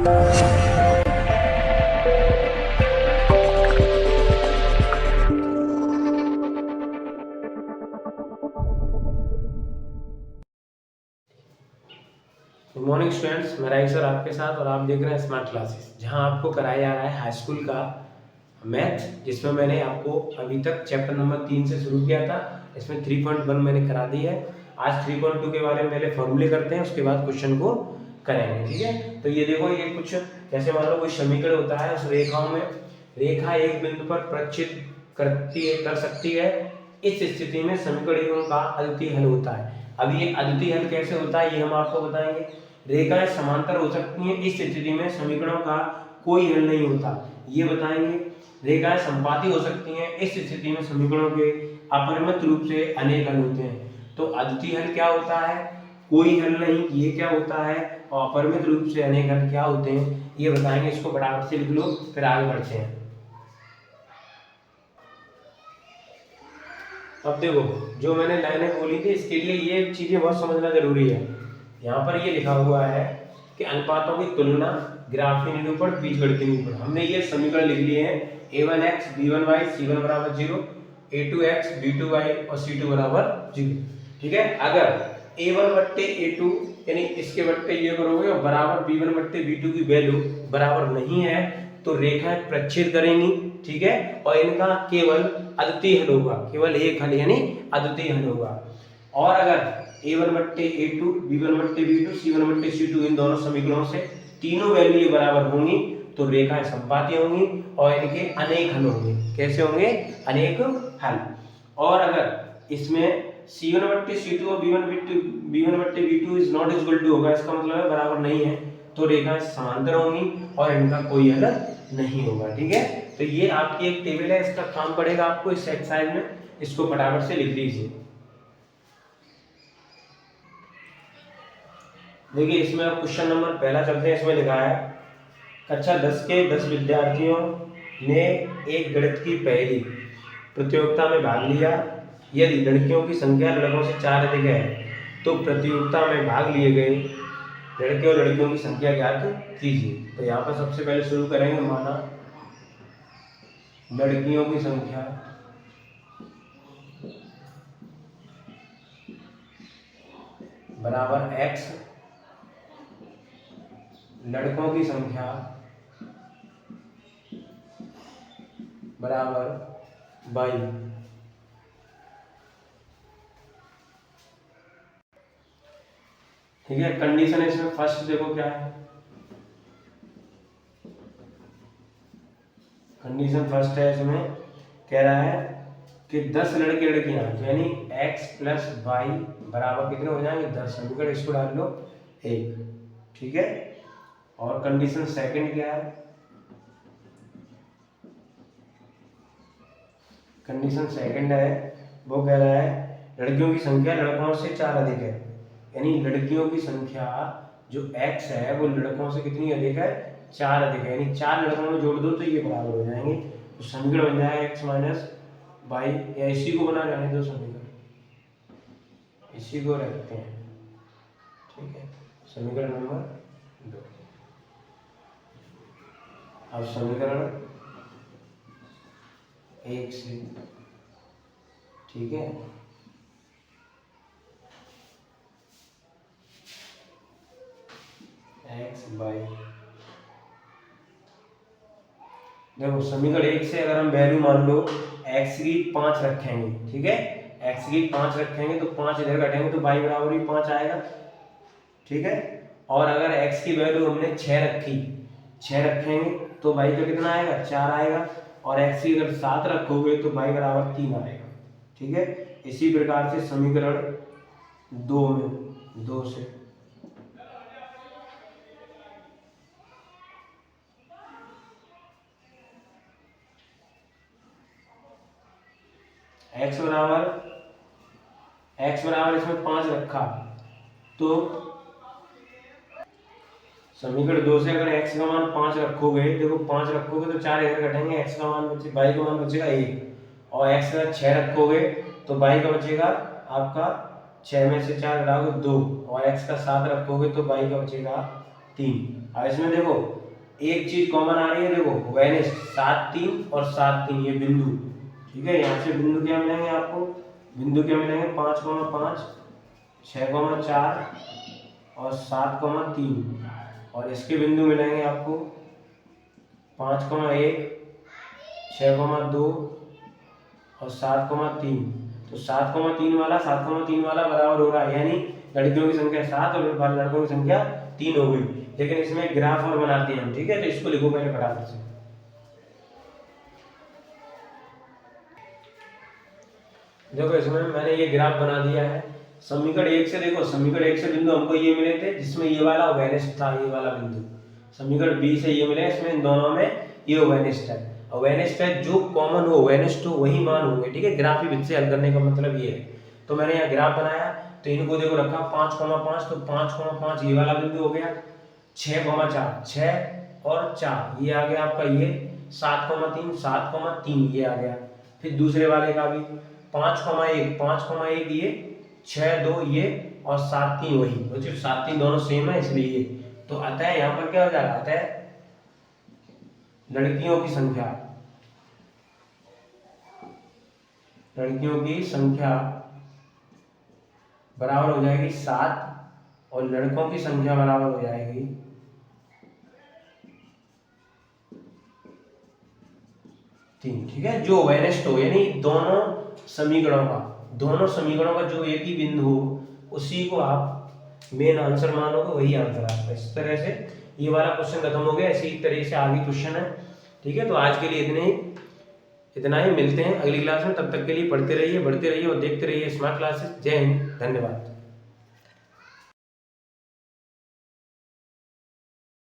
Good morning students, मैं right sir आपके साथ और आप देख रहे हैं स्मार्ट क्लासेस, जहां आपको कराया जा रहा है हाई स्कूल का मैथ, जिसमें मैंने आपको अभी तक चैप्टर नंबर 3 से शुरू किया था। इसमें 3.1 मैंने करा दी है। आज 3.2 के बारे में पहले फॉर्मूले करते हैं, उसके बाद क्वेश्चन को करेंगे। ठीक है, तो ये देखो, ये कुछ जैसे मान लो कोई समीकरण होता है, उस रेखाओं में रेखा एक बिंदु पर प्रक्षेप कर सकती है। इस स्थिति में समीकरणों का अद्वितीय हल होता है। अब ये अद्वितीय हल कैसे होता है ये हम आपको बताएंगे। रेखाएं समांतर हो सकती हैं, इस स्थिति में समीकरणों का कोई हल नहीं होता, ये बताएंगे। रेखाएं समपाती हो सकती हैं, इस स्थिति में समीकरणों के अपरिमित रूप से अनेक हल होते हैं। तो अद्वितीय हल क्या होता है? कोई हल नहीं, ये क्या होता है? और अपरिमित रूप से अनेक हल क्या होते हैं ये बताएंगे। इसको फटाफट से लिख लो, फिर आगे बढ़ते हैं। अब देखो, जो मैंने लाइनें बोली थी, इसके लिए ये चीजें बहुत समझना जरूरी है। यहाँ पर ये लिखा हुआ है कि अनुपातों की तुलना, ग्राफीय निरूपण, बीजगणितीय निरूपण। हमने ये समीकरण लिख लिए हैं, a1x b1y c1 बराबर 0, a2x b2y और c2 बराबर 0। ठीक है, अगर a1 बट्टे a2 यानी इसके बट्टे ये करोगे और बराबर b1 बट्टे b2 की वैल्यू बराबर नहीं है तो रेखाएं प्रच्छेद करेंगी। ठीक है, और इनका केवल अद्वितीय हल होगा, केवल एक हल यानी अद्वितीय हल होगा। और अगर a1 बट्टे a2, b1 बट्टे b2, c1 बट्टे c2 इन दोनों समीकरणों से तीनों वैल्यू ये बराबर होंगी तो रेखाएं समपाती होंगी और इनके अनेक हल होंगे। कैसे होंगे? अनेक हल। और अगर इसमें c1 बट्टे c2 और b1 बट्टे b2 is not equal to होगा, इसका मतलब है बराबर नहीं है, तो रेखाएं समांतर होंगी और इनका कोई हल नहीं होगा। ठीक है, तो ये आपकी एक टेबल है, इसका काम पड़ेगा आपको इस एक्सरसाइज में, इसको फटाफट से लिख लीजिए। देखिए, इसमें अब क्वेश्चन नंबर पहला चलते हैं। इसमें लिखा है कक्षा 10 के 10 विद्यार्थियों ने एक गणित की पहली प्रतियोगिता में भाग लिया। यदि लड़कियों की संख्या लड़कों से 4 अधिक है तो प्रतियोगिता में भाग लिए गए लड़के और लड़कियों की संख्या ज्ञात कीजिए। तो यहाँ पर सबसे पहले शुरू करेंगे, माना लड़कियों की संख्या बराबर x, लड़कों की संख्या बराबर y। ठीक है, कंडीशन इसमें फर्स्ट देखो क्या है। कंडीशन फर्स्ट है, इसमें कह रहा है कि 10 लड़के लड़कियां यानी x प्लस वाई बराबर कितने हो जाएंगे? 10। समीकरण इसको डाल लो 1। ठीक है, और कंडीशन सेकंड क्या है? कंडीशन सेकंड है, वो कह रहा है लड़कियों की संख्या लड़कों से 4 अधिक है, यानी लड़कियों की संख्या जो x है वो लड़कों से कितनी अधिक है? 4 अधिक है, यानी 4 लड़कों में जोड़ दो तो ये बराबर हो जाएंगे। तो समीकरण बन जाएगा x माइनस वाई, या इसी को बना जाने दो, समीकरण इसी को रखते हैं। ठीक है, समीकरण नंबर 2। अब समीकरण 1 से, ठीक है, x बाई, देखो समीकरण 1 से अगर हम वैल्यू मान लो x की 5 रखेंगे, ठीक है, x की 5 रखेंगे तो 5 इधर घटेंगे तो y बराबर भी 5 आएगा। ठीक है, और अगर x की वैल्यू हमने 6 रखी, 6 रखेंगे तो y का कितना आएगा? 4 आएगा। और x की अगर 7 रखोगे तो y बराबर 3 आएगा। ठीक है, इसी प्रकार से समीकरण 2 में 2 से x बराबर इसमें 5 रखा तो समीकरण 2 से अगर x का मान 5 रखोगे, देखो 5 रखोगे तो 4 इधर घटेंगे, x का मान बचे, y का मान बचेगा 1, और x का 6 रखोगे तो y का बचेगा आपका 6 में से 4 घटाओगे 2, और x का 7 रखोगे तो y का बचेगा 3। अब इसमें देखो एक चीज कॉमन आ रही है, देखो वेनिस्ट 7 3 और 7 3 ये बिंदु, ठीक है। यहाँ से बिंदु क्या मिलेंगे आपको, बिंदु क्या मिलेंगे 5,5 6,4 और 7,3 और इसके बिंदु मिलेंगे आपको 5,1 6,2 और 7,3। तो 7,3 वाला 7,3 वाला बराबर हो रहा है, यानी लड़कियों की संख्या 7 और लड़कों की संख्या 3 हो गई। लेकिन इसमें ग्राफ और बनाते हैं हम, ठीक है। तो इसको लिखो पहले फटाफट से। देखो इसमें मैंने ये ग्राफ बना दिया है। समीकरण 1 से देखो, समीकरण 1 से बिंदु हमको ये मिले थे जिसमें ये वाला वेनिस्ट था, ये वाला बिंदु। समीकरण बी से ये मिले, इसमें इन दोनों में ये वेनिस्ट है। और वेनिस्ट है जो कॉमन हो, वेनिस्ट हो वही मान होंगे, ठीक है। ग्राफ ही से हल करने का मतलब ये है। तो मैंने यहाँ ग्राफ बनाया, तो इनको देखो रखा 5,5, तो 5,5 ये वाला बिंदु हो गया, 6,4 6 और 4 ये आ गया आपका, ये 7,3 7,3 ये आ गया। फिर दूसरे वाले का भी 5,1 ये 6,2 ये और 7,3 वही, तो सिर्फ 7,3 दोनों सेम है इसलिए ये। तो अतः यहाँ पर क्या हो जाएगा, अतः लड़कियों की संख्या बराबर हो जाएगी 7 और लड़कों की संख्या बराबर हो जाएगी 3, ठीक है। जो वेनिस्ट हो, यानी दोनों समीकरणों का जो एक ही बिंदु हो उसी को आप मेन आंसर मानोगे, वही आंसर आपका। इस तरह से ये वाला क्वेश्चन खत्म हो गया। इसी तरह से आगे क्वेश्चन है, ठीक है। तो आज के लिए इतना ही मिलते हैं अगली क्लास में। तब तक के लिए पढ़ते रहिए, बढ़ते रहिए और देखते रहिए स्मार्ट क्लासेस। जय हिंद, धन्यवाद।